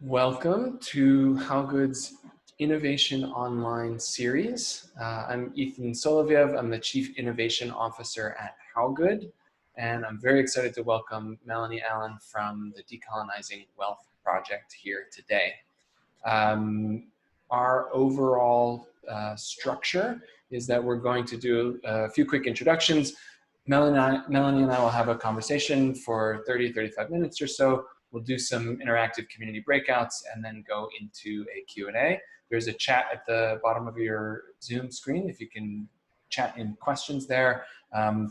Welcome to How Good's Innovation Online series. I'm Ethan Soloviev. I'm the Chief Innovation Officer at How Good, and I'm very excited to welcome Melanie Allen from the Decolonizing Wealth Project here today. Our overall structure is that we're going to do a few quick introductions. Melanie and I will have a conversation for 30-35 minutes or so. We'll do some interactive community breakouts and then go into a Q&A. There's a chat at the bottom of your Zoom screen if you can chat in questions there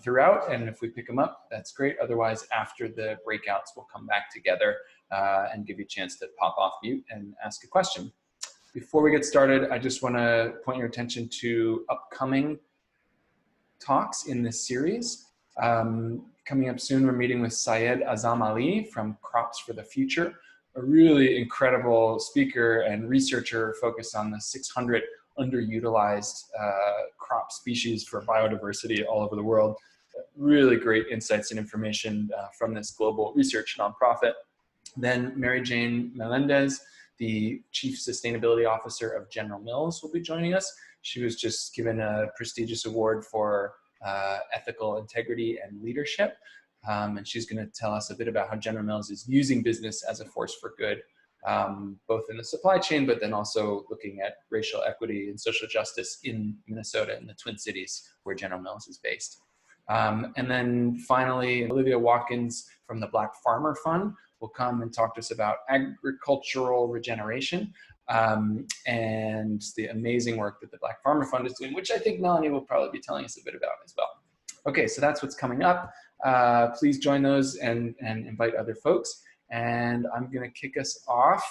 throughout, and if we pick them up, that's great. Otherwise, after the breakouts, we'll come back together and give you a chance to pop off mute and ask a question. Before we get started, I just want to point your attention to upcoming talks in this series. Coming up soon, we're meeting with Syed Azam Ali from Crops for the Future, a really incredible speaker and researcher focused on the 600 underutilized crop species for biodiversity all over the world. Really great insights and information from this global research nonprofit. Then Mary Jane Melendez, the Chief Sustainability Officer of General Mills, will be joining us. She was just given a prestigious award for ethical integrity and leadership. And she's going to tell us a bit about how General Mills is using business as a force for good, both in the supply chain, but then also looking at racial equity and social justice in Minnesota and the Twin Cities where General Mills is based. And then finally, Olivia Watkins from the Black Farmer Fund will come and talk to us about agricultural regeneration and the amazing work that the Black Farmer Fund is doing, which I think Melanie will probably be telling us a bit about as well. Okay, so that's what's coming up. Please join those and invite other folks. And I'm going to kick us off.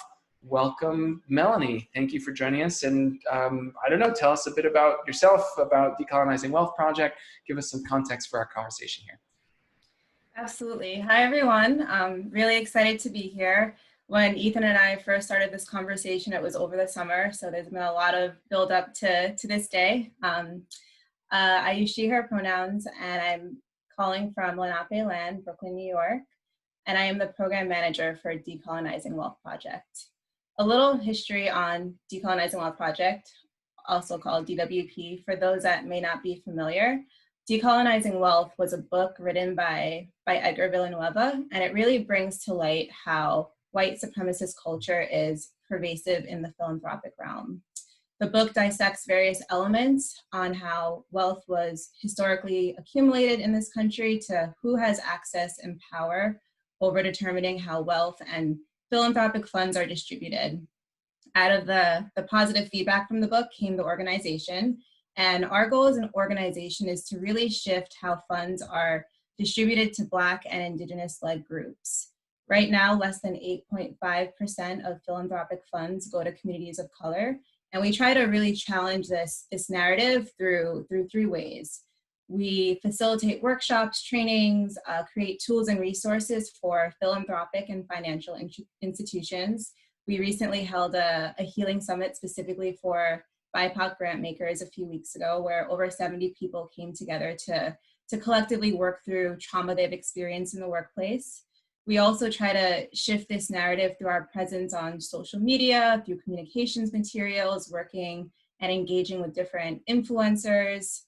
Welcome, Melanie. Thank you for joining us. And I don't know, tell us a bit about yourself, about Decolonizing Wealth Project. Give us some context for our conversation here. Absolutely. Hi, everyone. I'm really excited to be here. When Ethan and I first started this conversation, it was over the summer, so there's been a lot of build up to this day. I use she, her pronouns, and I'm calling from Lenape Land, Brooklyn, New York, and I am the program manager for Decolonizing Wealth Project. A little history on Decolonizing Wealth Project, also called DWP, for those that may not be familiar. Decolonizing Wealth was a book written by Edgar Villanueva, and it really brings to light how white supremacist culture is pervasive in the philanthropic realm. The book dissects various elements on how wealth was historically accumulated in this country to who has access and power over determining how wealth and philanthropic funds are distributed. Out of the positive feedback from the book came the organization. And our goal as an organization is to really shift how funds are distributed to Black and Indigenous-led groups. Right now, less than 8.5% of philanthropic funds go to communities of color. And we try to really challenge this narrative through three ways. We facilitate workshops, trainings, create tools and resources for philanthropic and financial institutions. We recently held a healing summit specifically for BIPOC grant makers a few weeks ago, where over 70 people came together to collectively work through trauma they've experienced in the workplace. We also try to shift this narrative through our presence on social media, through communications materials, working and engaging with different influencers.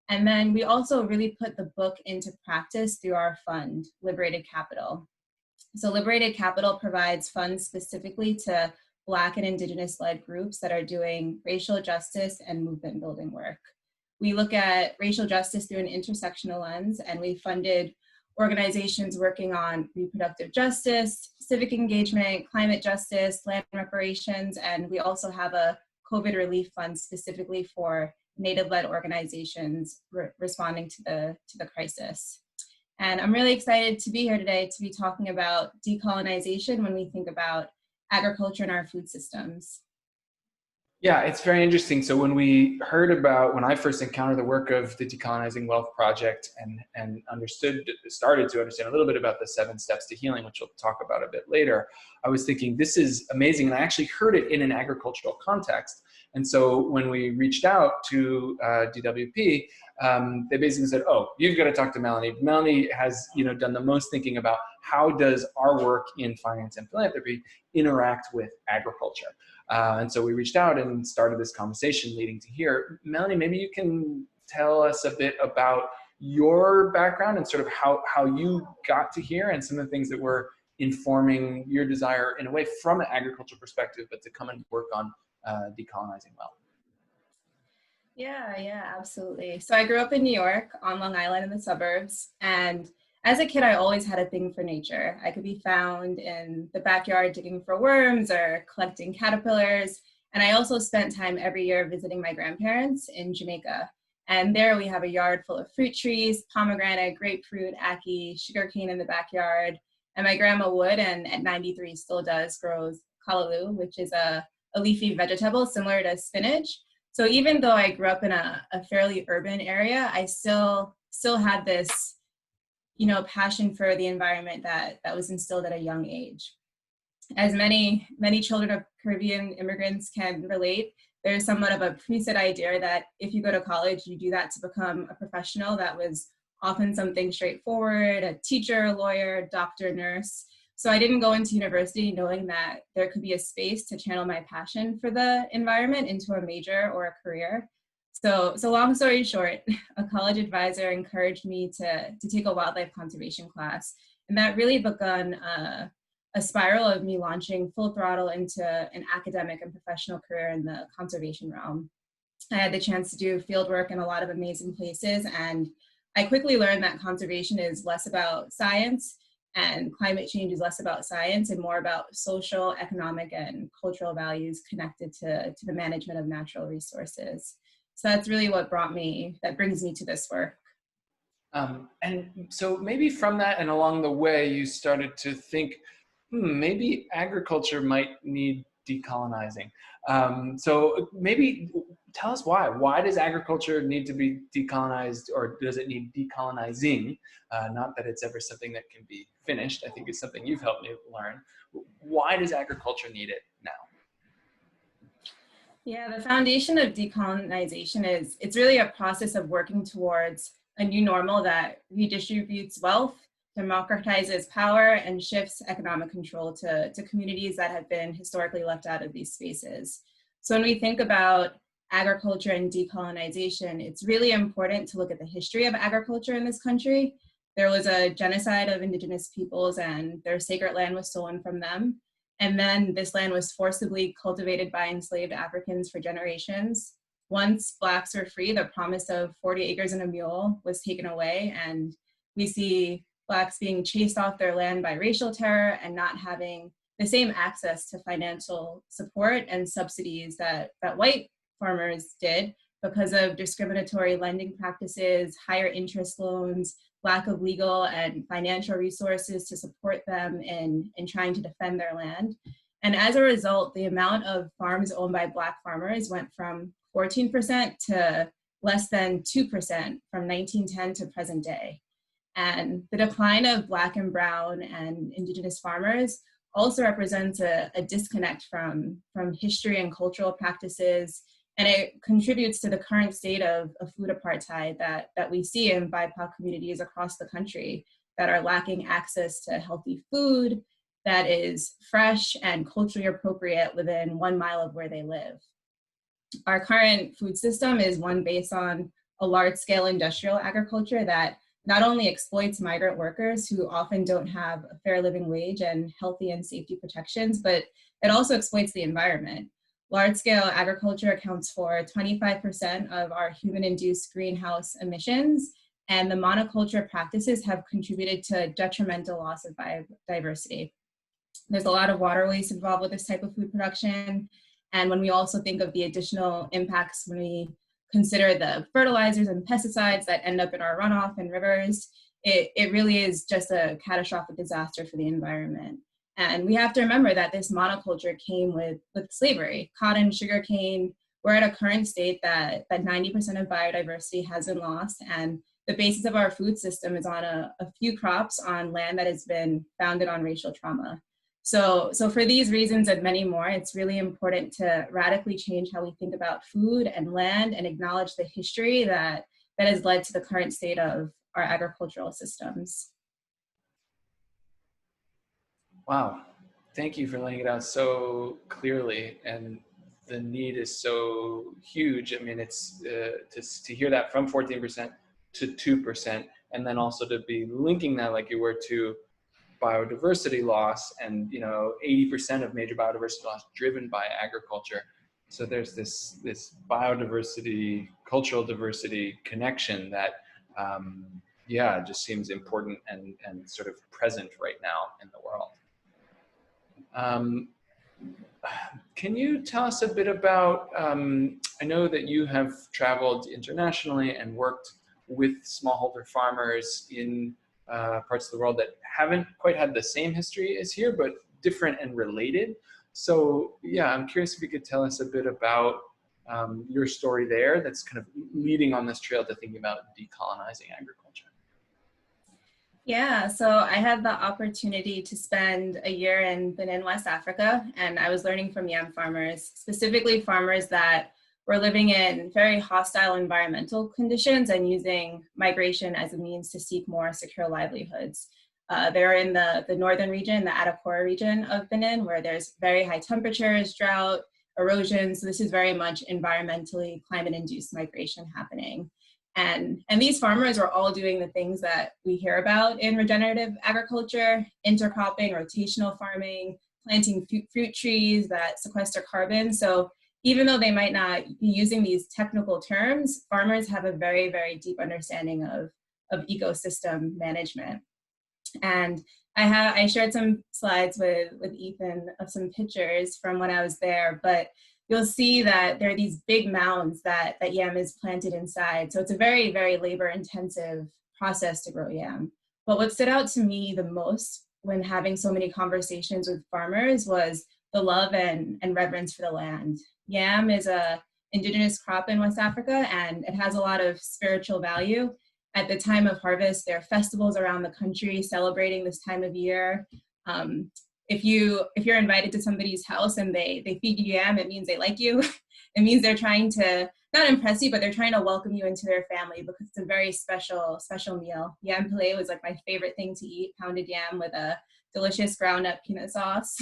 And then we also really put the book into practice through our fund, Liberated Capital. So Liberated Capital provides funds specifically to Black and Indigenous-led groups that are doing racial justice and movement building work. We look at racial justice through an intersectional lens, and we funded organizations working on reproductive justice, civic engagement, climate justice, land reparations, and we also have a COVID relief fund specifically for Native-led organizations responding to the crisis. And I'm really excited to be here today to be talking about decolonization when we think about agriculture and our food systems. Yeah, it's very interesting. So when I first encountered the work of the Decolonizing Wealth Project and started to understand a little bit about the 7 steps to healing, which we'll talk about a bit later, I was thinking, this is amazing. And I actually heard it in an agricultural context. And so when we reached out to DWP, they basically said, oh, you've got to talk to Melanie. Melanie has, done the most thinking about how does our work in finance and philanthropy interact with agriculture. And so we reached out and started this conversation leading to here. Melanie, maybe you can tell us a bit about your background and sort of how you got to here and some of the things that were informing your desire in a way from an agricultural perspective, but to come and work on decolonizing wealth. Yeah, absolutely. So I grew up in New York on Long Island in the suburbs. And as a kid, I always had a thing for nature. I could be found in the backyard digging for worms or collecting caterpillars. And I also spent time every year visiting my grandparents in Jamaica. And there we have a yard full of fruit trees, pomegranate, grapefruit, ackee, sugarcane in the backyard. And my grandma would, and at 93 still does, grows callaloo, which is a leafy vegetable similar to spinach. So even though I grew up in a fairly urban area, I still had this, passion for the environment that was instilled at a young age. As many children of Caribbean immigrants can relate, there's somewhat of a preset idea that if you go to college, you do that to become a professional. That was often something straightforward, a teacher, lawyer, doctor, nurse. So I didn't go into university knowing that there could be a space to channel my passion for the environment into a major or a career. So long story short, a college advisor encouraged me to take a wildlife conservation class. And that really begun a spiral of me launching full throttle into an academic and professional career in the conservation realm. I had the chance to do field work in a lot of amazing places, and I quickly learned that conservation is less about science and climate change is less about science and more about social, economic, and cultural values connected to the management of natural resources. So that's really what brings me to this work. And so maybe from that and along the way, you started to think, maybe agriculture might need decolonizing. So maybe tell us why. Why does agriculture need to be decolonized, or does it need decolonizing? Not that it's ever something that can be finished. I think it's something you've helped me learn. Why does agriculture need it now? Yeah, the foundation of decolonization it's really a process of working towards a new normal that redistributes wealth, democratizes power, and shifts economic control to communities that have been historically left out of these spaces. So when we think about agriculture and decolonization, it's really important to look at the history of agriculture in this country. There was a genocide of indigenous peoples and their sacred land was stolen from them. And then this land was forcibly cultivated by enslaved Africans for generations. Once Blacks were free, the promise of 40 acres and a mule was taken away, and we see Blacks being chased off their land by racial terror and not having the same access to financial support and subsidies that white farmers did because of discriminatory lending practices, higher interest loans, lack of legal and financial resources to support them in trying to defend their land. And as a result, the amount of farms owned by Black farmers went from 14% to less than 2% from 1910 to present day. And the decline of Black and Brown and Indigenous farmers also represents a disconnect from history and cultural practices, and it contributes to the current state of food apartheid that we see in BIPOC communities across the country that are lacking access to healthy food that is fresh and culturally appropriate within 1 mile of where they live. Our current food system is one based on a large-scale industrial agriculture that not only exploits migrant workers who often don't have a fair living wage and healthy and safety protections, but it also exploits the environment. Large-scale agriculture accounts for 25% of our human-induced greenhouse emissions, and the monoculture practices have contributed to detrimental loss of biodiversity. There's a lot of water waste involved with this type of food production, and when we also think of the additional impacts when we consider the fertilizers and pesticides that end up in our runoff and rivers, it really is just a catastrophic disaster for the environment. And we have to remember that this monoculture came with slavery. Cotton, sugarcane, we're at a current state that 90% of biodiversity has been lost, and the basis of our food system is on a few crops on land that has been founded on racial trauma. So for these reasons and many more, it's really important to radically change how we think about food and land and acknowledge the history that has led to the current state of our agricultural systems. Wow. Thank you for laying it out so clearly. And the need is so huge. I mean, it's to hear that from 14% to 2%, and then also to be linking that like you were to biodiversity loss, and 80% of major biodiversity loss driven by agriculture. So there's this biodiversity, cultural diversity connection that just seems important and sort of present right now in the world. Can you tell us a bit about, I know that you have traveled internationally and worked with smallholder farmers in parts of the world that haven't quite had the same history as here, but different and related. So yeah, I'm curious if you could tell us a bit about your story there that's kind of leading on this trail to thinking about decolonizing agriculture. Yeah, so I had the opportunity to spend a year in Benin, West Africa, and I was learning from yam farmers, specifically farmers that were living in very hostile environmental conditions and using migration as a means to seek more secure livelihoods. They're in the northern region, the Atakora region of Benin, where there's very high temperatures, drought, erosion. So this is very much environmentally climate-induced migration happening. And these farmers are all doing the things that we hear about in regenerative agriculture: intercropping, rotational farming, planting fruit trees that sequester carbon. So even though they might not be using these technical terms, farmers have a very, very deep understanding of ecosystem management. And I shared some slides with Ethan of some pictures from when I was there, but you'll see that there are these big mounds that yam is planted inside. So it's a very, very labor intensive process to grow yam. But what stood out to me the most when having so many conversations with farmers was the love and reverence for the land. Yam is a indigenous crop in West Africa, and it has a lot of spiritual value. At the time of harvest, there are festivals around the country celebrating this time of year. If you're invited to somebody's house and they feed you yam, it means they like you. It means they're trying to not impress you, but they're trying to welcome you into their family because it's a very special meal. Yam pillé was like my favorite thing to eat, pounded yam with a delicious ground up peanut sauce.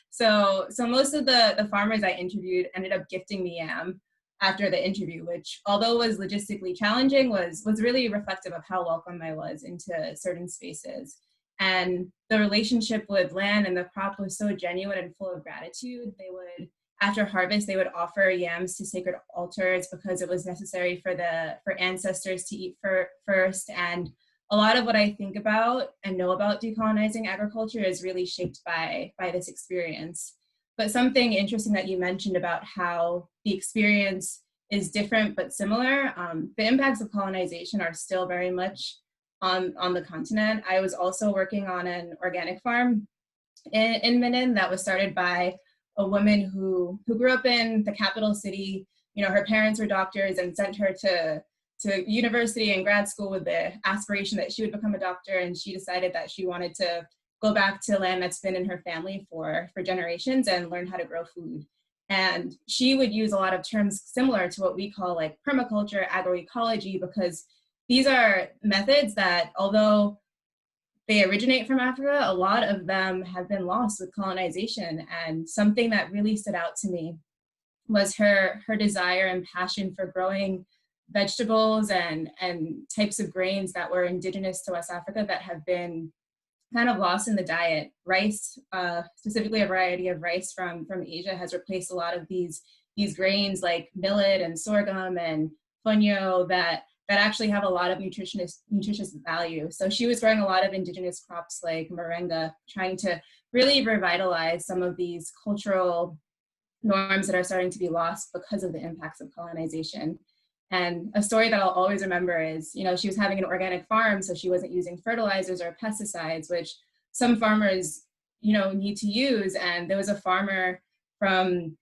So most of the farmers I interviewed ended up gifting me yam after the interview, which, although was logistically challenging, was really reflective of how welcome I was into certain spaces. And the relationship with land and the crop was so genuine and full of gratitude. They would, after harvest, they would offer yams to sacred altars because it was necessary for ancestors to eat first. And a lot of what I think about and know about decolonizing agriculture is really shaped by this experience. But something interesting that you mentioned about how the experience is different but similar, the impacts of colonization are still very much on the continent. I was also working on an organic farm in Benin that was started by a woman who grew up in the capital city. Her parents were doctors and sent her to university and grad school with the aspiration that she would become a doctor, and she decided that she wanted to go back to land that's been in her family for generations and learn how to grow food. And she would use a lot of terms similar to what we call like permaculture, agroecology, because these are methods that, although they originate from Africa, a lot of them have been lost with colonization. And something that really stood out to me was her desire and passion for growing vegetables and types of grains that were indigenous to West Africa that have been kind of lost in the diet. Rice, specifically a variety of rice from Asia, has replaced a lot of these grains like millet and sorghum and fonio that actually have a lot of nutritious value. So she was growing a lot of indigenous crops like moringa, trying to really revitalize some of these cultural norms that are starting to be lost because of the impacts of colonization. And a story that I'll always remember is, she was having an organic farm, so she wasn't using fertilizers or pesticides, which some farmers, need to use. And there was a farmer from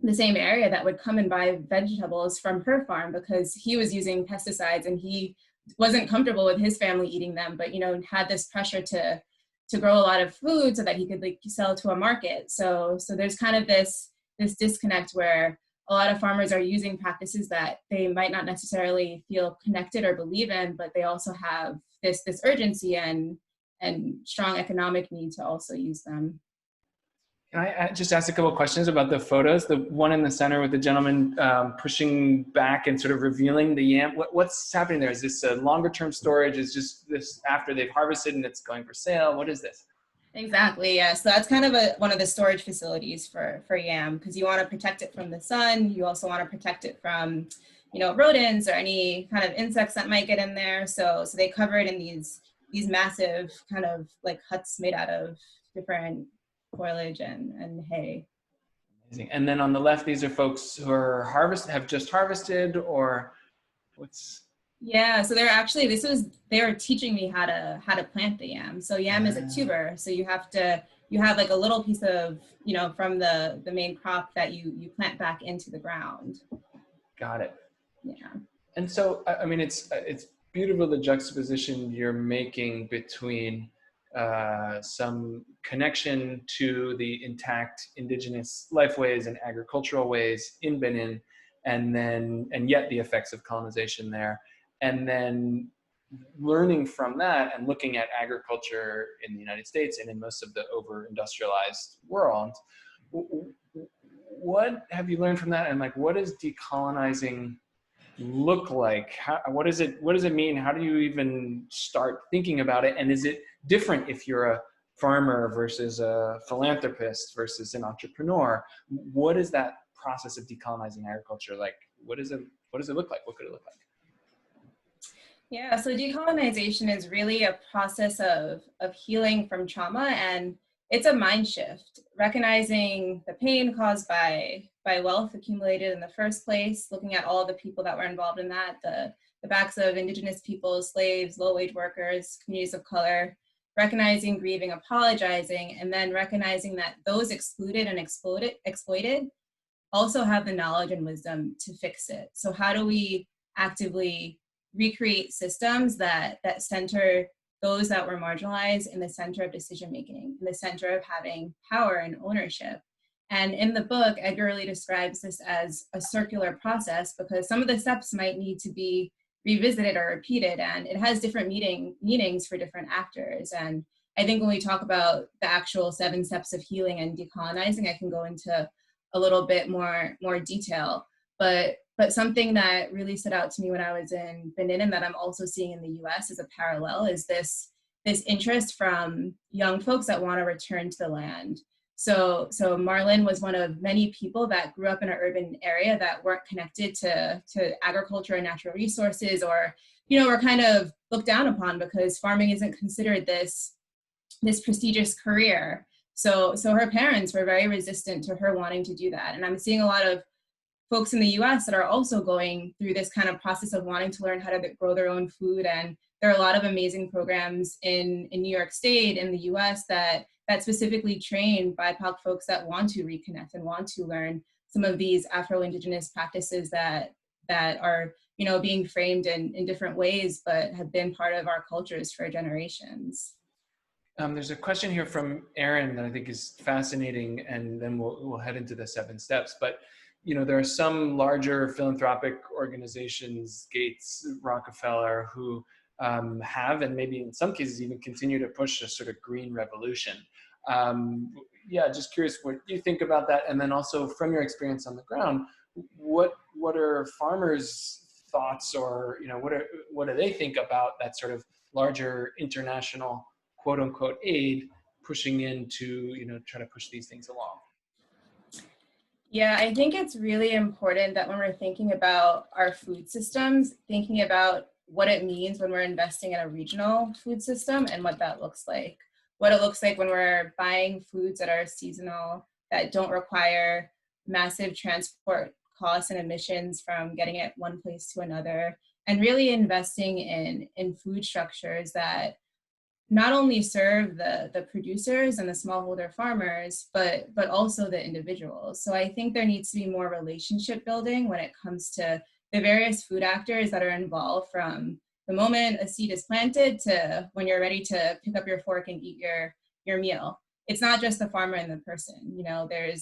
the same area that would come and buy vegetables from her farm because he was using pesticides and he wasn't comfortable with his family eating them, but, had this pressure to to grow a lot of food so that he could like sell to a market. So there's kind of this disconnect where a lot of farmers are using practices that they might not necessarily feel connected or believe in, but they also have this urgency and strong economic need to also use them. Can I just ask a couple of questions about the photos? The one in the center with the gentleman pushing back and sort of revealing the yam. What's happening there? Is this a longer term storage? Is just this after they've harvested and it's going for sale? What is this? Exactly, yeah. So that's kind of one of the storage facilities for yam, because you want to protect it from the sun. You also want to protect it from, rodents or any kind of insects that might get in there. So they cover it in these massive kind of like huts made out of different foliage and hay. Amazing. And then on the left, these are folks who are have just harvested, or what's? Yeah, so they were teaching me how to plant the yam. So yam is a tuber, so you have like a little piece of, from the main crop that you plant back into the ground. Got it. Yeah. And so, I mean, it's beautiful, the juxtaposition you're making between some connection to the intact indigenous lifeways and agricultural ways in Benin, and yet the effects of colonization there. And then learning from that and looking at agriculture in the United States and in most of the over-industrialized world. What have you learned from that? And like, what does decolonizing look like? What does it mean? How do you even start thinking about it? And is it different if you're a farmer versus a philanthropist versus an entrepreneur? What is that process of decolonizing agriculture like? What does it look like? What could it look like? Yeah, so decolonization is really a process of healing from trauma, and it's a mind shift, recognizing the pain caused by wealth accumulated in the first place, looking at all the people that were involved in that, the backs of indigenous people, slaves, low-wage workers, communities of color, recognizing, grieving, apologizing, and then recognizing that those excluded and exploited also have the knowledge and wisdom to fix it. So how do we actively recreate systems that center those that were marginalized in the center of decision making, in the center of having power and ownership? And in the book, Edgar really describes this as a circular process, because some of the steps might need to be revisited or repeated, and it has different meanings for different actors. And I think when we talk about the actual 7 steps of healing and decolonizing, I can go into a little bit more detail. But something that really stood out to me when I was in Benin, and that I'm also seeing in the US as a parallel, is this interest from young folks that want to return to the land. So Marlon was one of many people that grew up in an urban area that weren't connected to agriculture and natural resources, or, were kind of looked down upon because farming isn't considered this prestigious career. So her parents were very resistant to her wanting to do that. And I'm seeing a lot of folks in the US that are also going through this kind of process of wanting to learn how to grow their own food. And there are a lot of amazing programs in New York State, in the US, that specifically train BIPOC folks that want to reconnect and want to learn some of these Afro-Indigenous practices that are, being framed in different ways, but have been part of our cultures for generations. There's a question here from Aaron that I think is fascinating, and then we'll head into the 7 steps. But there are some larger philanthropic organizations, Gates, Rockefeller, who have, and maybe in some cases even continue to push a sort of green revolution. Just curious what you think about that. And then also from your experience on the ground, what are farmers' thoughts, or, what do they think about that sort of larger international quote unquote aid pushing in to, try to push these things along? Yeah, I think it's really important that when we're thinking about our food systems, thinking about what it means when we're investing in a regional food system and what that looks like. What it looks like when we're buying foods that are seasonal, that don't require massive transport costs and emissions from getting it one place to another, and really investing in food structures that not only serve the producers and the smallholder farmers, but also the individuals. So I think there needs to be more relationship building when it comes to the various food actors that are involved, from the moment a seed is planted to when you're ready to pick up your fork and eat your meal. It's not just the farmer and the person. You know, there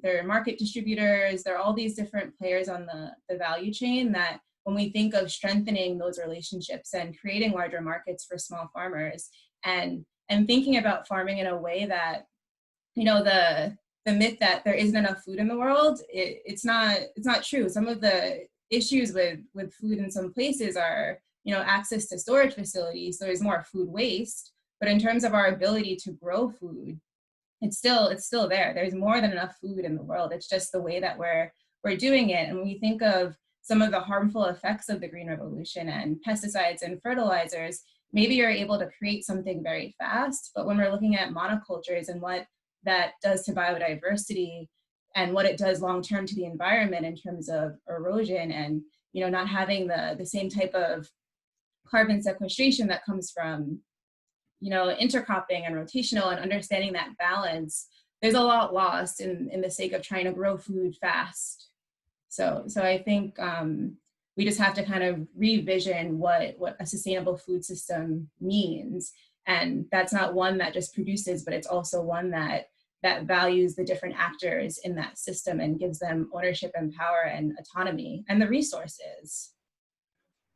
are market distributors, there are all these different players on the value chain that when we think of strengthening those relationships and creating larger markets for small farmers and thinking about farming in a way that, you know, the myth that there isn't enough food in the world, it's not true. Some of the issues with food in some places are, you know, access to storage facilities. So there's more food waste, but in terms of our ability to grow food, it's still there. There's more than enough food in the world. It's just the way that we're doing it. And when we think of some of the harmful effects of the Green Revolution and pesticides and fertilizers, maybe you're able to create something very fast. But when we're looking at monocultures and what that does to biodiversity and what it does long term to the environment in terms of erosion and, you know, not having the same type of carbon sequestration that comes from, you know, intercropping and rotational and understanding that balance, there's a lot lost in the sake of trying to grow food fast. So I think we just have to kind of revision what a sustainable food system means. And that's not one that just produces, but it's also one that values the different actors in that system and gives them ownership and power and autonomy and the resources.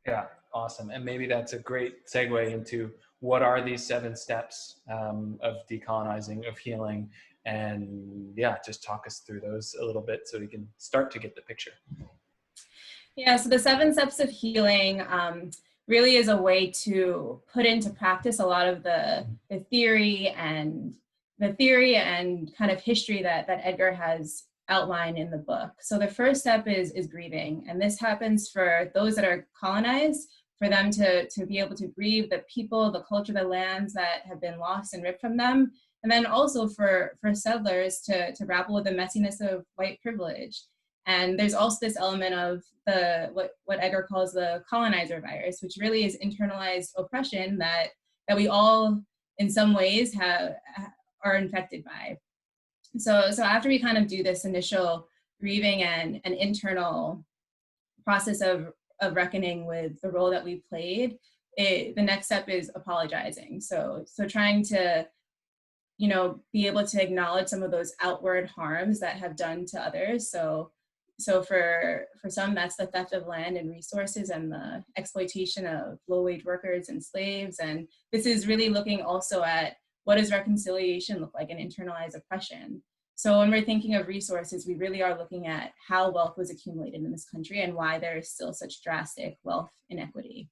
Yeah, awesome. And maybe that's a great segue into what are these 7 steps of decolonizing, of healing, and yeah, just talk us through those a little bit so we can start to get the picture. Yeah, so the 7 steps of healing really is a way to put into practice a lot of the theory and kind of history that Edgar has outlined in the book. So the first step is grieving, and this happens for those that are colonized, for them to be able to grieve the people, the culture, the lands that have been lost and ripped from them, and then also for settlers to grapple with the messiness of white privilege. And there's also this element of what Edgar calls the colonizer virus, which really is internalized oppression that we all in some ways are infected by. So after we kind of do this initial grieving and an internal process of reckoning with the role that we played, the next step is apologizing. So trying to, you know, be able to acknowledge some of those outward harms that have done to others. So for some, that's the theft of land and resources and the exploitation of low-wage workers and slaves. And this is really looking also at what does reconciliation look like in internalized oppression. So when we're thinking of resources, we really are looking at how wealth was accumulated in this country and why there is still such drastic wealth inequity.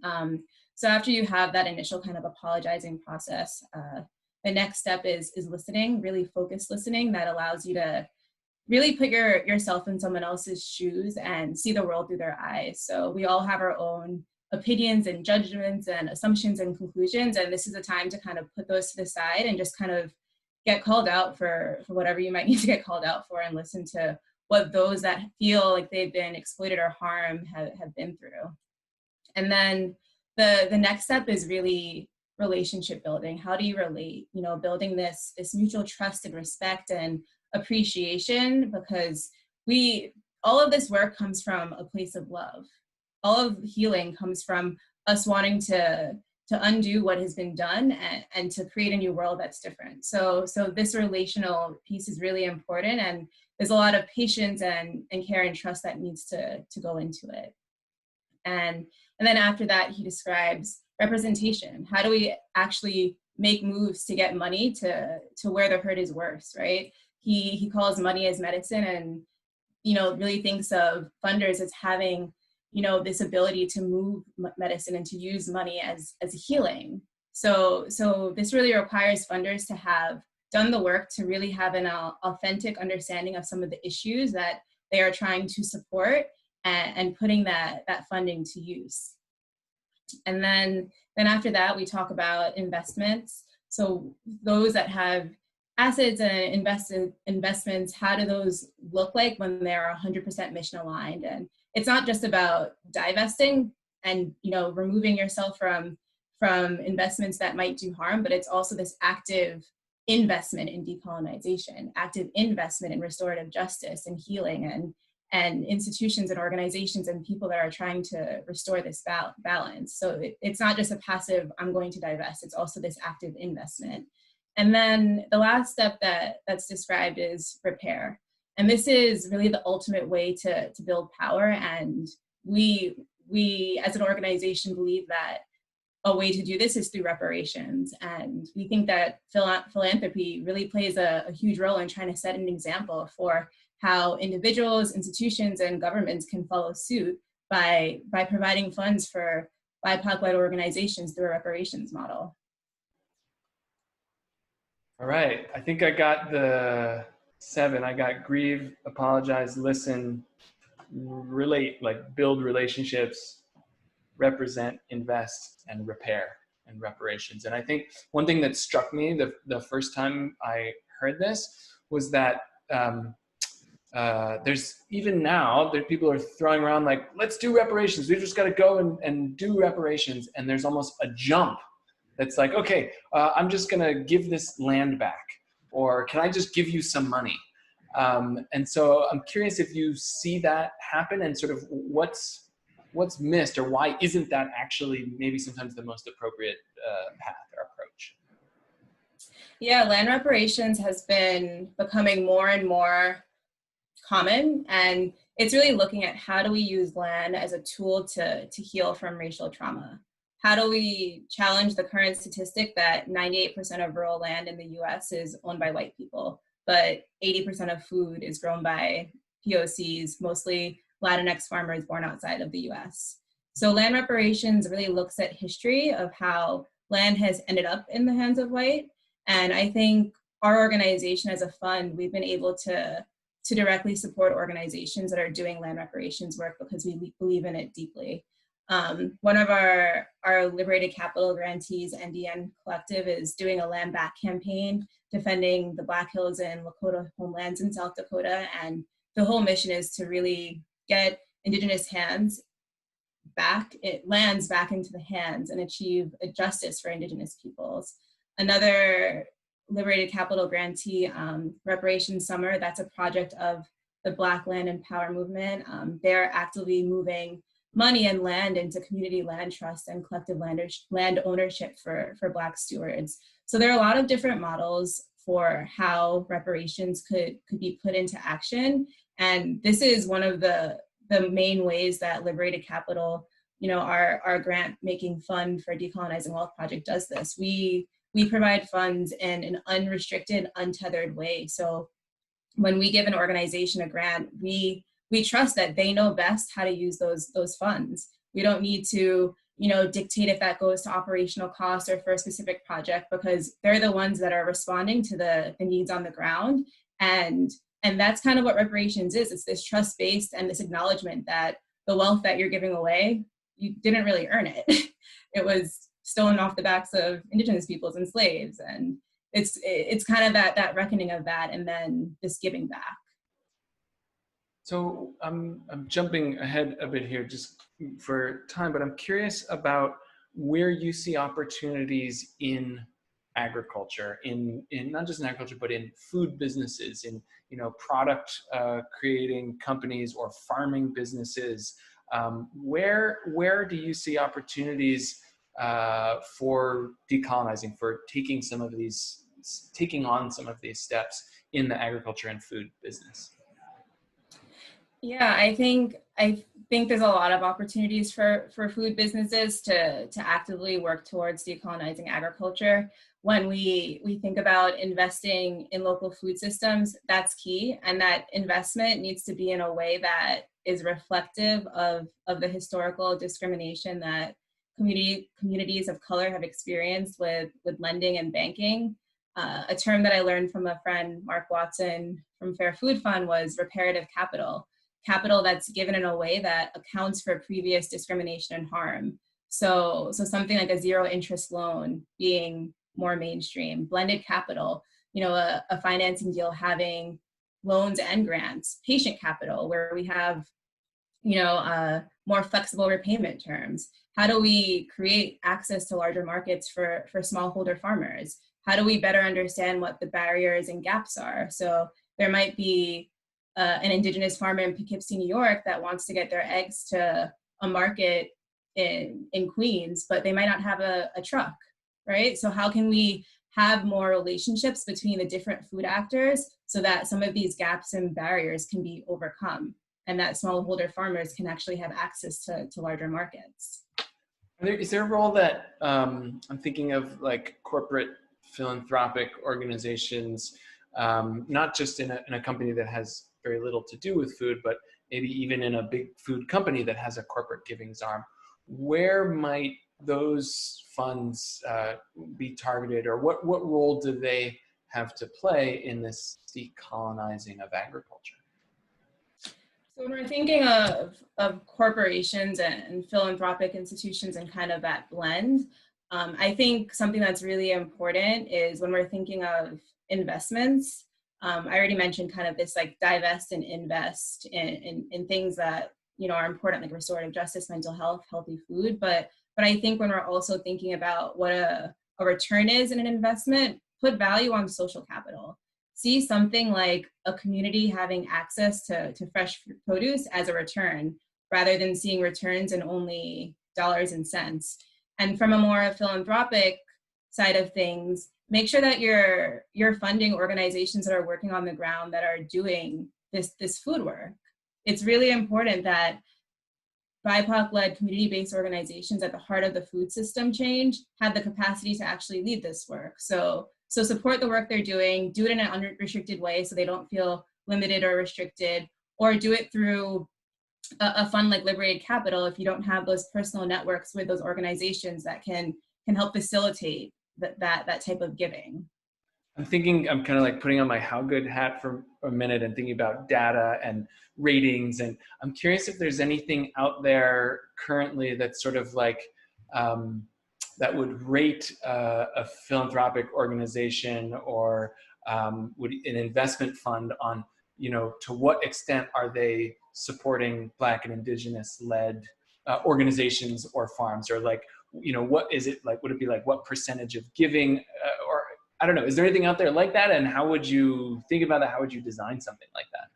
So after you have that initial kind of apologizing process, the next step is listening, really focused listening that allows you to really put yourself in someone else's shoes and see the world through their eyes. So we all have our own opinions and judgments and assumptions and conclusions, and this is a time to kind of put those to the side and just kind of get called out for whatever you might need to get called out for, and listen to what those that feel like they've been exploited or harmed have been through. And then the next step is really relationship building. How do you relate? You know, building this mutual trust and respect and appreciation, because all of this work comes from a place of love. All of healing comes from us wanting to undo what has been done and to create a new world that's different. So this relational piece is really important, and there's a lot of patience and care and trust that needs to go into it. And then after that, he describes representation. How do we actually make moves to get money to where the hurt is worse, right? He calls money as medicine, and, you know, really thinks of funders as having, you know, this ability to move medicine and to use money as healing. So this really requires funders to have done the work to really have an authentic understanding of some of the issues that they are trying to support and putting that funding to use. And then after that, we talk about investments. So those that have assets and investments, how do those look like when they're 100% mission aligned? And it's not just about divesting and, you know, removing yourself from investments that might do harm, but it's also this active investment in decolonization, active investment in restorative justice and healing and institutions and organizations and people that are trying to restore this balance. So it's not just a passive, I'm going to divest, it's also this active investment. And then the last step that's described is repair. And this is really the ultimate way to build power. And we as an organization believe that a way to do this is through reparations. And we think that philanthropy really plays a huge role in trying to set an example for how individuals, institutions, and governments can follow suit by providing funds for BIPOC-led organizations through a reparations model. All right, I think I got the 7. I got grieve, apologize, listen, relate, like build relationships, represent, invest, and repair and reparations. And I think one thing that struck me the first time I heard this was that there's even now there people are throwing around like, let's do reparations. We just got to go and do reparations. And there's almost a jump that's like, okay, I'm just going to give this land back, or can I just give you some money? And so I'm curious if you see that happen and sort of what's missed, or why isn't that actually maybe sometimes the most appropriate path or approach? Yeah, land reparations has been becoming more and more common, and it's really looking at how do we use land as a tool to heal from racial trauma. How do we challenge the current statistic that 98% of rural land in the US is owned by white people, but 80% of food is grown by POCs, mostly Latinx farmers born outside of the US. So land reparations really looks at history of how land has ended up in the hands of white. And I think our organization as a fund, we've been able to directly support organizations that are doing land reparations work because we believe in it deeply. One of our Liberated Capital grantees, NDN Collective, is doing a land back campaign defending the Black Hills and Lakota homelands in South Dakota. And the whole mission is to really get Indigenous lands back into the hands and achieve a justice for Indigenous peoples. Another Liberated Capital grantee, Reparations Summer, that's a project of the Black Land and Power movement. They're actively moving money and land into community land trust and collective land ownership for Black stewards. So there are a lot of different models for how reparations could be put into action. And this is one of the main ways that Liberated Capital, our grant making fund for Decolonizing Wealth Project does this. We provide funds in an unrestricted, untethered way. So when we give an organization a grant, we trust that they know best how to use those funds. We don't need to, dictate if that goes to operational costs or for a specific project, because they're the ones that are responding to the needs on the ground. And that's kind of what reparations is. It's this trust-based and this acknowledgement that the wealth that you're giving away, you didn't really earn it. It was stolen off the backs of Indigenous peoples and slaves. And it's kind of that reckoning of that, and then this giving back. So I'm jumping ahead a bit here just for time, but I'm curious about where you see opportunities in agriculture, in not just in agriculture, but in food businesses, in product creating companies or farming businesses. Where do you see opportunities for decolonizing, for taking on some of these steps in the agriculture and food business? Yeah, I think there's a lot of opportunities for food businesses to actively work towards decolonizing agriculture. When we think about investing in local food systems, that's key. And that investment needs to be in a way that is reflective of the historical discrimination that communities of color have experienced with lending and banking. A term that I learned from a friend, Mark Watson from Fair Food Fund, was reparative capital that's given in a way that accounts for previous discrimination and harm. So something like a zero interest loan being more mainstream, blended capital, a financing deal having loans and grants, patient capital, where we have, more flexible repayment terms. How do we create access to larger markets for smallholder farmers? How do we better understand what the barriers and gaps are? So there might be an indigenous farmer in Poughkeepsie, New York that wants to get their eggs to a market in Queens, but they might not have a truck, right? So how can we have more relationships between the different food actors so that some of these gaps and barriers can be overcome and that smallholder farmers can actually have access to larger markets? Is there a role that I'm thinking of, like corporate philanthropic organizations, not just in a company that has very little to do with food, but maybe even in a big food company that has a corporate givings arm? Where might those funds be targeted, or what role do they have to play in this decolonizing of agriculture? So when we're thinking of corporations and philanthropic institutions and kind of that blend, I think something that's really important is when we're thinking of investments. I already mentioned kind of this like divest and invest in things that are important, like restorative justice, mental health, healthy food. But I think when we're also thinking about what a return is in an investment, put value on social capital. See something like a community having access to fresh produce as a return, rather than seeing returns in only dollars and cents. And from a more philanthropic side of things, make sure that you're funding organizations that are working on the ground that are doing this food work. It's really important that BIPOC-led community-based organizations at the heart of the food system change have the capacity to actually lead this work. So support the work they're doing, do it in an unrestricted way so they don't feel limited or restricted, or do it through a fund like Liberated Capital if you don't have those personal networks with those organizations that can help facilitate that type of giving. I'm kind of like putting on my how good hat for a minute and thinking about data and ratings. And I'm curious if there's anything out there currently that's sort of like, that would rate a philanthropic organization or would an investment fund on, to what extent are they supporting Black and Indigenous led organizations or farms, or like, what is it like? Would it be like what percentage of giving, or I don't know, is there anything out there like that? And how would you think about that? How would you design something like that?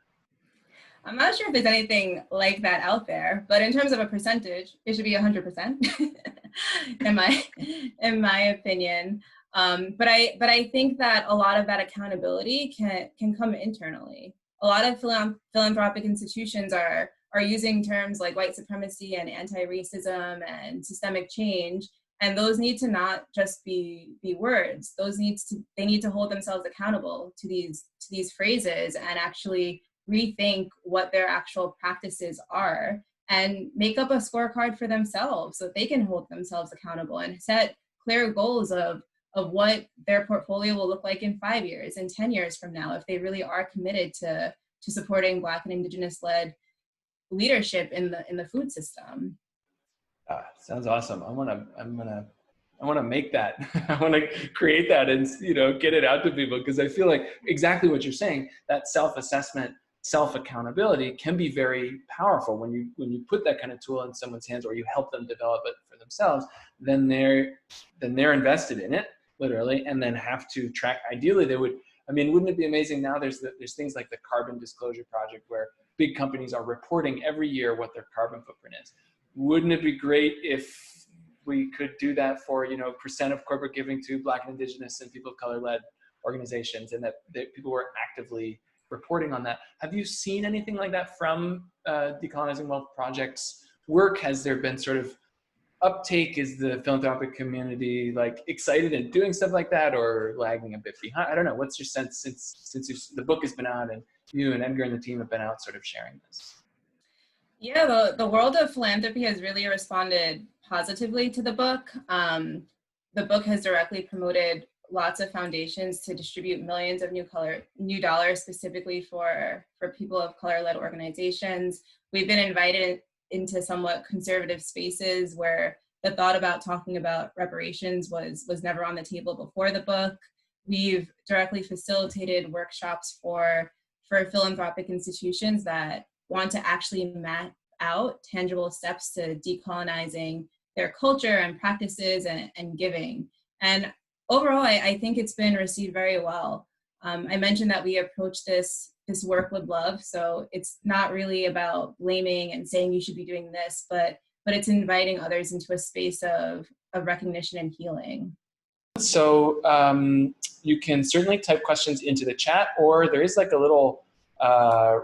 I'm not sure if there's anything like that out there, but in terms of a percentage, it should be 100%, in my opinion. But I think that a lot of that accountability can come internally. A lot of philanthropic institutions are using terms like white supremacy and anti-racism and systemic change, and those need to not just be words. They need to hold themselves accountable to these phrases and actually rethink what their actual practices are and make up a scorecard for themselves so that they can hold themselves accountable and set clear goals of what their portfolio will look like in 5 years and 10 years from now, if they really are committed to supporting Black and Indigenous-led leadership in the food system. Sounds awesome. I want to make that. I want to create that and get it out to people, because I feel like exactly what you're saying, that self-assessment, self-accountability can be very powerful when you put that kind of tool in someone's hands, or you help them develop it for themselves. Then they're invested in it, literally, and then have to track. Ideally, they would. I mean, wouldn't it be amazing now? There's things like the Carbon Disclosure Project, where big companies are reporting every year what their carbon footprint is. Wouldn't it be great if we could do that for percent of corporate giving to Black and Indigenous and people of color-led organizations, and that people were actively reporting on that? Have you seen anything like that from Decolonizing Wealth Project's work? Has there been sort of uptake? Is the philanthropic community like excited and doing stuff like that, or lagging a bit behind? I don't know. What's your sense since the book has been out and you and Edgar and the team have been out sort of sharing this? Yeah, the world of philanthropy has really responded positively to the book. The book has directly promoted lots of foundations to distribute millions of new dollars specifically for people of color-led organizations. We've been invited into somewhat conservative spaces where the thought about talking about reparations was never on the table before the book. We've directly facilitated workshops for philanthropic institutions that want to actually map out tangible steps to decolonizing their culture and practices and giving. And overall, I think it's been received very well. I mentioned that we approach this this work with love. So it's not really about blaming and saying you should be doing this, but it's inviting others into a space of recognition and healing. So you can certainly type questions into the chat, or there is like a little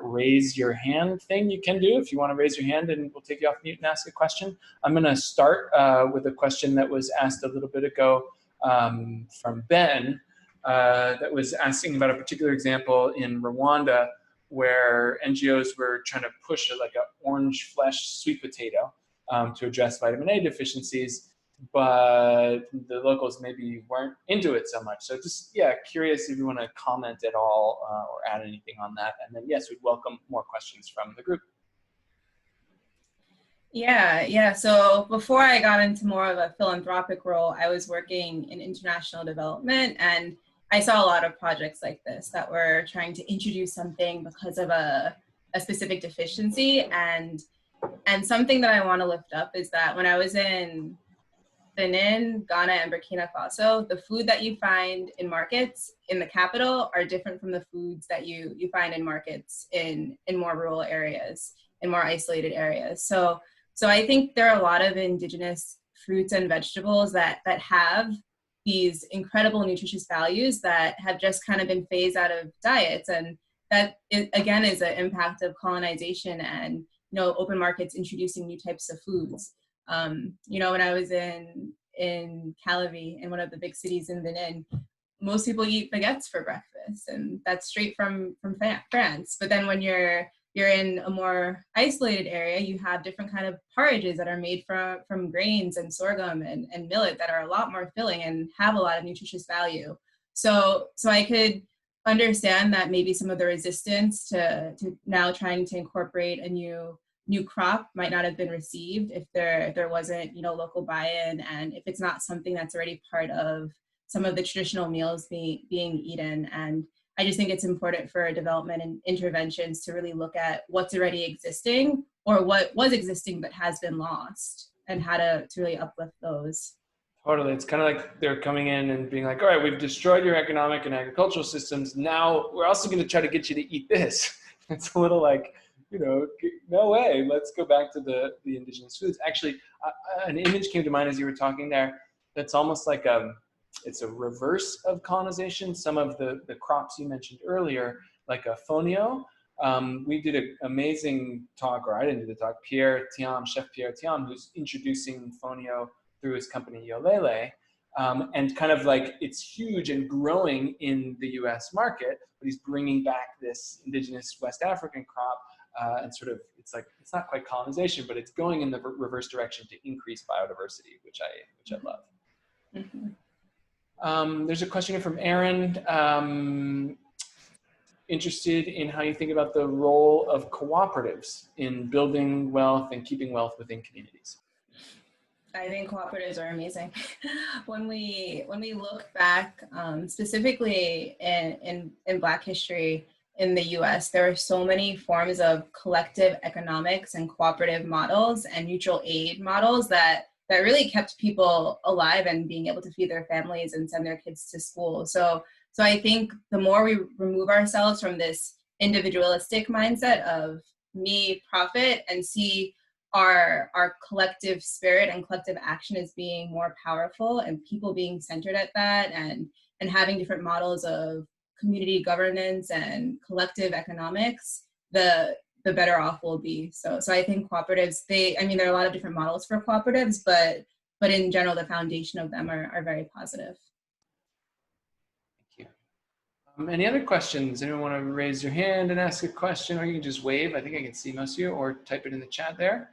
raise your hand thing you can do if you want to raise your hand, and we'll take you off mute and ask a question. I'm going to start with a question that was asked a little bit ago from Ben that was asking about a particular example in Rwanda where NGOs were trying to push like an orange flesh sweet potato to address vitamin A deficiencies, but the locals maybe weren't into it so much. So just, yeah, curious if you want to comment at all or add anything on that. And then, yes, we'd welcome more questions from the group. Yeah. So before I got into more of a philanthropic role, I was working in international development, and I saw a lot of projects like this that were trying to introduce something because of a specific deficiency. And something that I want to lift up is that when I was in Benin, Ghana, and Burkina Faso, the food that you find in markets in the capital are different from the foods that you find in markets in more rural areas, in more isolated areas. So I think there are a lot of indigenous fruits and vegetables that have these incredible nutritious values that have just kind of been phased out of diets. And that, again, is an impact of colonization and, open markets introducing new types of foods. When I was in Calavi, in one of the big cities in Benin, most people eat baguettes for breakfast, and that's straight from France. But then when you're in a more isolated area, you have different kind of porridges that are made from grains and sorghum and millet that are a lot more filling and have a lot of nutritious value. So I could understand that maybe some of the resistance to now trying to incorporate a new crop might not have been received if there wasn't local buy-in, and if it's not something that's already part of some of the traditional meals being eaten. And I just think it's important for development and interventions to really look at what's already existing or what was existing but has been lost, and how to really uplift those. Totally. It's kind of like they're coming in and being like, all right, we've destroyed your economic and agricultural systems. Now we're also going to try to get you to eat this. It's a little like, no way, let's go back to the indigenous foods. Actually, an image came to mind as you were talking there that's almost like it's a reverse of colonization. Some of the crops you mentioned earlier, like a fonio, we did an amazing talk, or I didn't do the talk, Chef Pierre Thiam, who's introducing fonio through his company Yolele, and kind of like it's huge and growing in the US market, but he's bringing back this indigenous West African crop. And sort of, it's not quite colonization, but it's going in the reverse direction to increase biodiversity, which I love. Mm-hmm. There's a question here from Aaron, interested in how you think about the role of cooperatives in building wealth and keeping wealth within communities. I think cooperatives are amazing. When we look back, specifically in Black history, in the US, there are so many forms of collective economics and cooperative models and mutual aid models that really kept people alive and being able to feed their families and send their kids to school. So I think the more we remove ourselves from this individualistic mindset of me, profit, and see our collective spirit and collective action as being more powerful, and people being centered at that, and having different models of community governance and collective economics, the better off we'll be. So I think cooperatives, there are a lot of different models for cooperatives, but in general, the foundation of them are very positive. Thank you. Any other questions? Anyone want to raise your hand and ask a question, or you can just wave? I think I can see most of you, or type it in the chat there.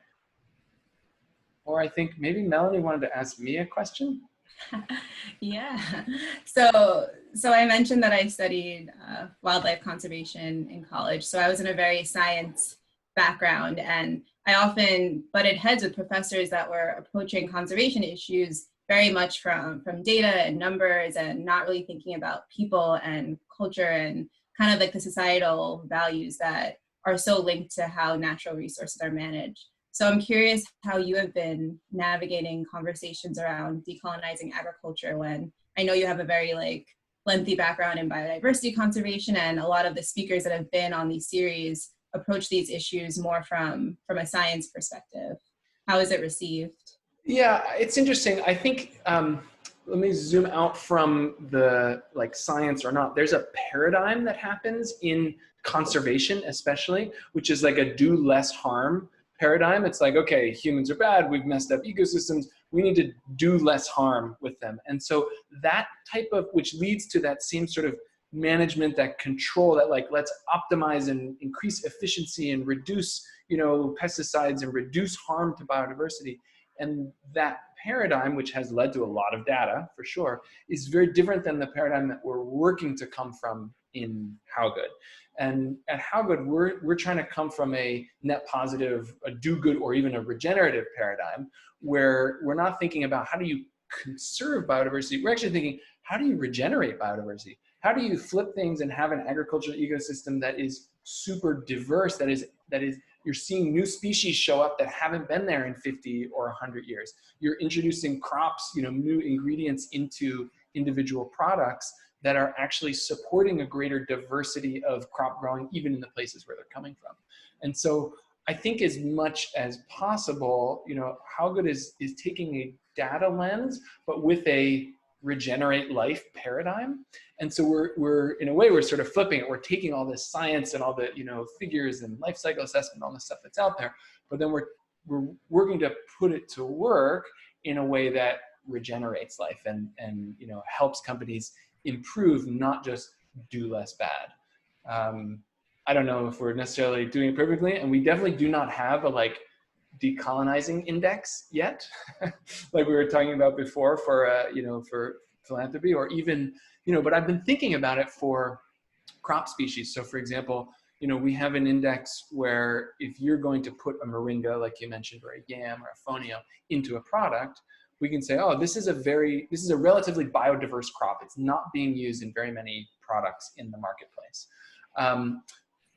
Or I think maybe Melanie wanted to ask me a question. Yeah. So I mentioned that I studied wildlife conservation in college. So I was in a very science background, and I often butted heads with professors that were approaching conservation issues very much from data and numbers, and not really thinking about people and culture and kind of like the societal values that are so linked to how natural resources are managed. So I'm curious how you have been navigating conversations around decolonizing agriculture, when I know you have a very lengthy background in biodiversity conservation, and a lot of the speakers that have been on these series approach these issues more from a science perspective. How is it received? Yeah, it's interesting. I think, let me zoom out from the like science or not. There's a paradigm that happens in conservation, especially, which is like a do less harm paradigm. It's like, okay, humans are bad. We've messed up ecosystems. We need to do less harm with them. And so that type of, which leads to that same sort of management, that control, that like, let's optimize and increase efficiency and reduce, pesticides and reduce harm to biodiversity. And that paradigm, which has led to a lot of data for sure, is very different than the paradigm that we're working to come from in How Good. And at How Good, we're trying to come from a net positive, a do good, or even a regenerative paradigm, where we're not thinking about how do you conserve biodiversity. We're actually thinking, how do you regenerate biodiversity? How do you flip things and have an agricultural ecosystem that is super diverse, that is you're seeing new species show up that haven't been there in 50 or 100 years. You're introducing crops, new ingredients into individual products that are actually supporting a greater diversity of crop growing, even in the places where they're coming from. And so I think as much as possible, How Good is taking a data lens, but with a regenerate life paradigm. And so we're in a way, we're sort of flipping it. We're taking all this science and all the, figures and life cycle assessment, all the stuff that's out there, but then we're working to put it to work in a way that regenerates life and helps companies improve, not just do less bad. I don't know if we're necessarily doing it perfectly, and we definitely do not have a decolonizing index yet, like we were talking about before for philanthropy, or even, but I've been thinking about it for crop species. So for example, we have an index where if you're going to put a moringa, like you mentioned, or a yam or a fonio into a product, we can say, oh, this is a relatively biodiverse crop. It's not being used in very many products in the marketplace.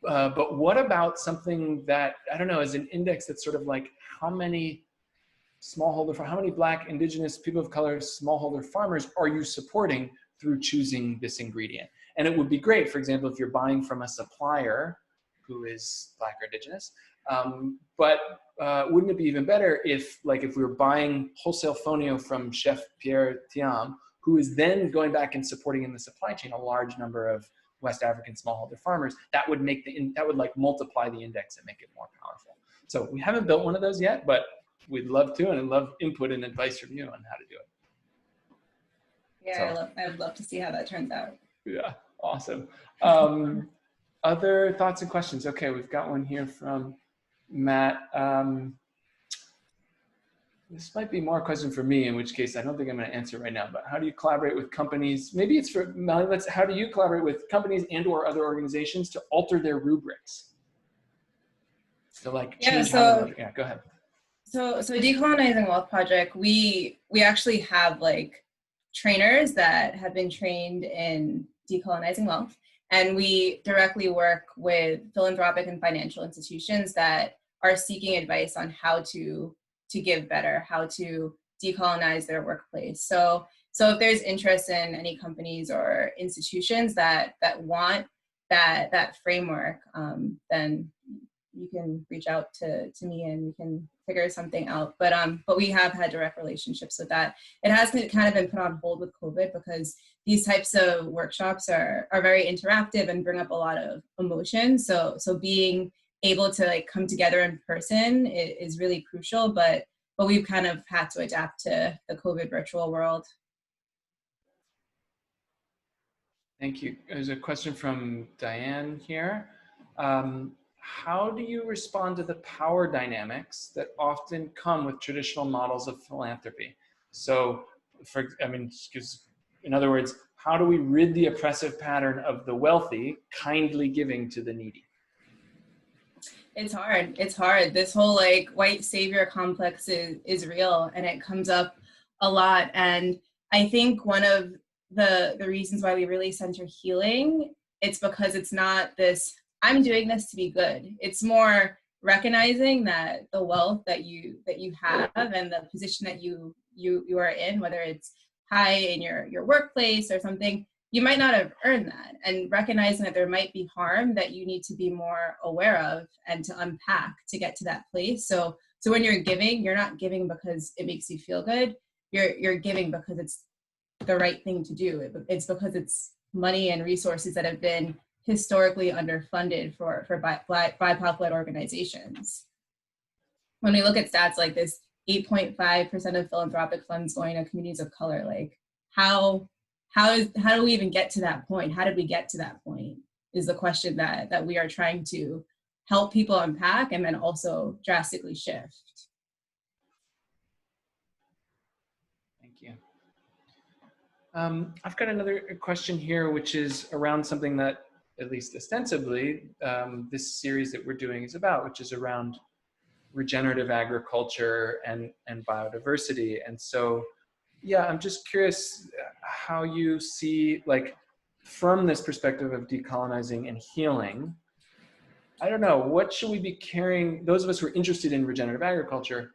But what about something that, I don't know, is an index that's sort of like how many Black, Indigenous, people of color, smallholder farmers are you supporting through choosing this ingredient? And it would be great, for example, if you're buying from a supplier who is Black or Indigenous, but wouldn't it be even better if we were buying wholesale fonio from Chef Pierre Thiam, who is then going back and supporting in the supply chain a large number of West African smallholder farmers? That would multiply the index and make it more powerful. So we haven't built one of those yet, but we'd love to, and I'd love input and advice from you on how to do it. Yeah, I would love to see how that turns out. Yeah, awesome. Other thoughts and questions? Okay, we've got one here from Matt. This might be more a question for me, in which case I don't think I'm going to answer right now, but how do you collaborate with companies? Maybe it's for Melanie. How do you collaborate with companies and or other organizations to alter their rubrics? So change how yeah, go ahead. So Decolonizing Wealth Project, we actually have trainers that have been trained in decolonizing wealth, and we directly work with philanthropic and financial institutions that are seeking advice on how to give better, how to decolonize their workplace. So if there's interest in any companies or institutions that want that framework, then you can reach out to me and we can figure something out. But we have had direct relationships with that. It has kind of been put on hold with COVID because these types of workshops are very interactive and bring up a lot of emotion. So being able to come together in person is really crucial, but we've kind of had to adapt to the COVID virtual world. Thank you. There's a question from Diane here. How do you respond to the power dynamics that often come with traditional models of philanthropy? So, in other words, how do we rid the oppressive pattern of the wealthy kindly giving to the needy? It's hard. It's hard. This whole white savior complex is real, and it comes up a lot. And I think one of the reasons why we really center healing, it's because it's not this, I'm doing this to be good. It's more recognizing that the wealth that you have and the position that you are in, whether it's high in your workplace or something, you might not have earned that, and recognizing that there might be harm that you need to be more aware of and to unpack to get to that place. So when you're giving, you're not giving because it makes you feel good. You're giving because it's the right thing to do. It's because it's money and resources that have been historically underfunded for BIPOC-led organizations. When we look at stats like this, 8.5% of philanthropic funds going to communities of color, like how do we even get to that point? How did we get to that point is the question that we are trying to help people unpack and then also drastically shift. Thank you. I've got another question here, which is around something that, at least ostensibly, this series that we're doing is about, which is around regenerative agriculture and biodiversity. And so, yeah, I'm just curious how you see, like, from this perspective of decolonizing and healing, I don't know, what should we be carrying, those of us who are interested in regenerative agriculture,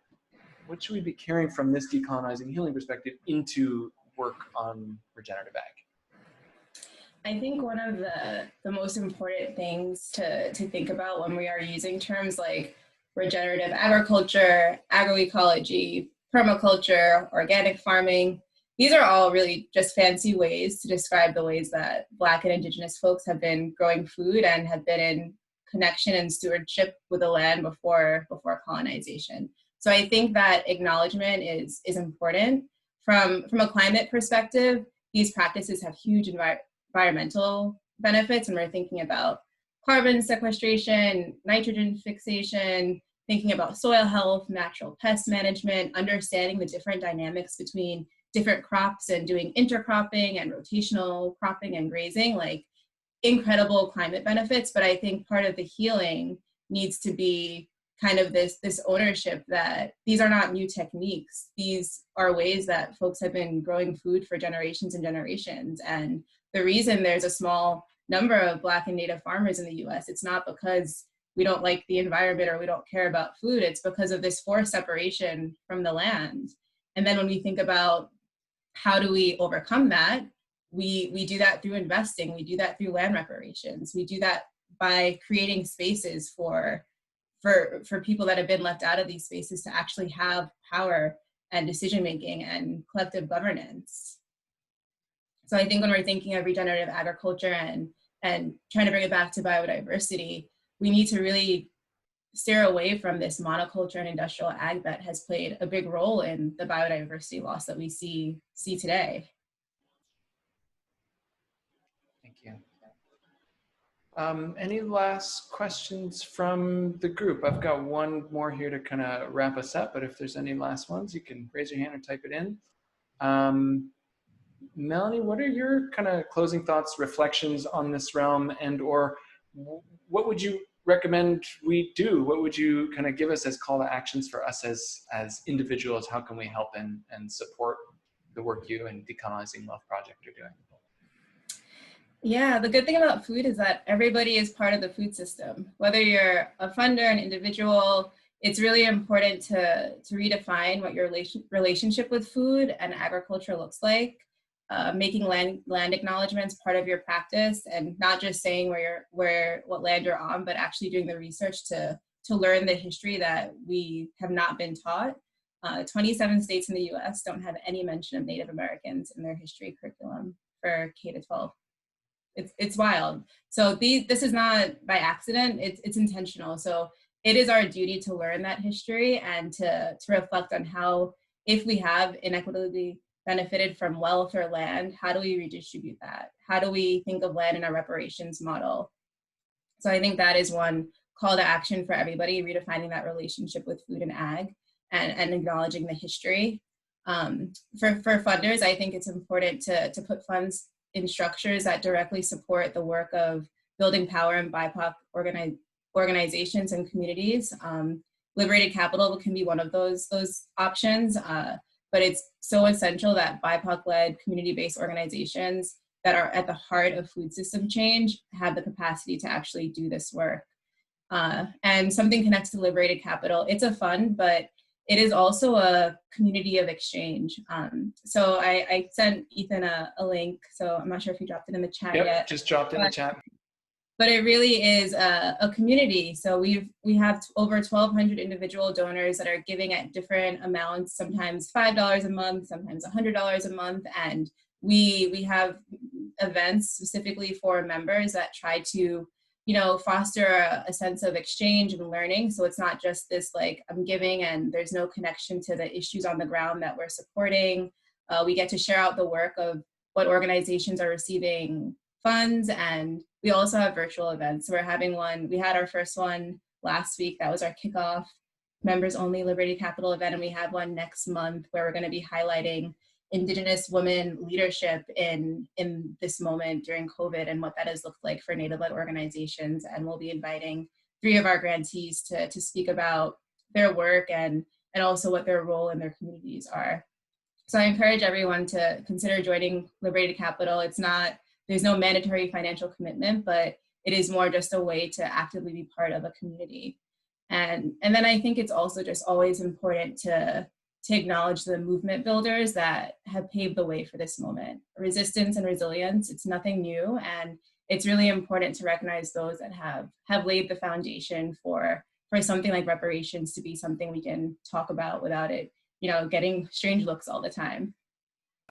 what should we be carrying from this decolonizing healing perspective into work on regenerative ag? I think one of the most important things to think about when we are using terms like regenerative agriculture, agroecology, permaculture, organic farming, these are all really just fancy ways to describe the ways that Black and Indigenous folks have been growing food and have been in connection and stewardship with the land before colonization. So I think that acknowledgement is important. From a climate perspective, these practices have huge environmental benefits, and we're thinking about carbon sequestration, nitrogen fixation, thinking about soil health, natural pest management, understanding the different dynamics between different crops and doing intercropping and rotational cropping and grazing, like incredible climate benefits. But I think part of the healing needs to be kind of this ownership that these are not new techniques. These are ways that folks have been growing food for generations and generations. And the reason there's a small number of Black and Native farmers in the US, it's not because we don't like the environment or we don't care about food, it's because of this forced separation from the land. And then when we think about how do we overcome that, we do that through investing, we do that through land reparations, we do that by creating spaces for people that have been left out of these spaces to actually have power and decision making and collective governance. So I think when we're thinking of regenerative agriculture and trying to bring it back to biodiversity, we need to really steer away from this monoculture and industrial ag that has played a big role in the biodiversity loss that we see today. Thank you. Any last questions from the group? I've got one more here to kind of wrap us up, but if there's any last ones, you can raise your hand or type it in. Melanie, what are your kind of closing thoughts, reflections on this realm, and or what would you recommend we do? What would you kind of give us as call to actions for us as individuals? How can we help and support the work you and Decolonizing Wealth Project are doing? Yeah, the good thing about food is that everybody is part of the food system. Whether you're a funder, an individual, it's really important to redefine what your relationship with food and agriculture looks like. Making land acknowledgements part of your practice, and not just saying what land you're on, but actually doing the research to learn the history that we have not been taught. 27 states in the US don't have any mention of Native Americans in their history curriculum for K-12. It's wild. So this is not by accident, it's intentional. So it is our duty to learn that history and to reflect on how, if we have inequitably benefited from wealth or land, how do we redistribute that? How do we think of land in a reparations model? So I think that is one call to action for everybody, redefining that relationship with food and ag and acknowledging the history. For funders, I think it's important to put funds in structures that directly support the work of building power in BIPOC organizations and communities. Liberated capital can be one of those options. But it's so essential that BIPOC-led community-based organizations that are at the heart of food system change have the capacity to actually do this work. And something connects to liberated capital. It's a fund, but it is also a community of exchange. So I sent Ethan a link, so I'm not sure if he dropped it in the chat yet. Just dropped in the chat. But it really is a community. So we have over 1,200 individual donors that are giving at different amounts, sometimes $5 a month, sometimes $100 a month. And we have events specifically for members that try to, you know, foster a sense of exchange and learning. So it's not just this like, I'm giving and there's no connection to the issues on the ground that we're supporting. We get to share out the work of what organizations are receiving funds, and we also have virtual events. So we're having one, we had our first one last week, that was our kickoff members only Liberty Capital event, and we have one next month where we're going to be highlighting Indigenous women leadership in this moment during COVID and what that has looked like for Native-led organizations. And we'll be inviting 3 of our grantees to speak about their work and also what their role in their communities are. So I encourage everyone to consider joining Liberated Capital. There's no mandatory financial commitment, but it is more just a way to actively be part of a community. And then I think it's also just always important to acknowledge the movement builders that have paved the way for this moment. Resistance and resilience, it's nothing new. And it's really important to recognize those that have laid the foundation for something like reparations to be something we can talk about without it, you know, getting strange looks all the time.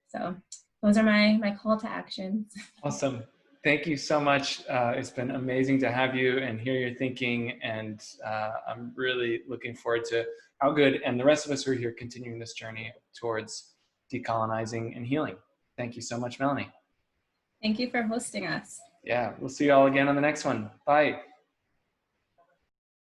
So those are my call to actions. Awesome. Thank you so much. It's been amazing to have you and hear your thinking. And I'm really looking forward to how good and the rest of us who are here continuing this journey towards decolonizing and healing. Thank you so much, Melanie. Thank you for hosting us. Yeah, we'll see you all again on the next one. Bye.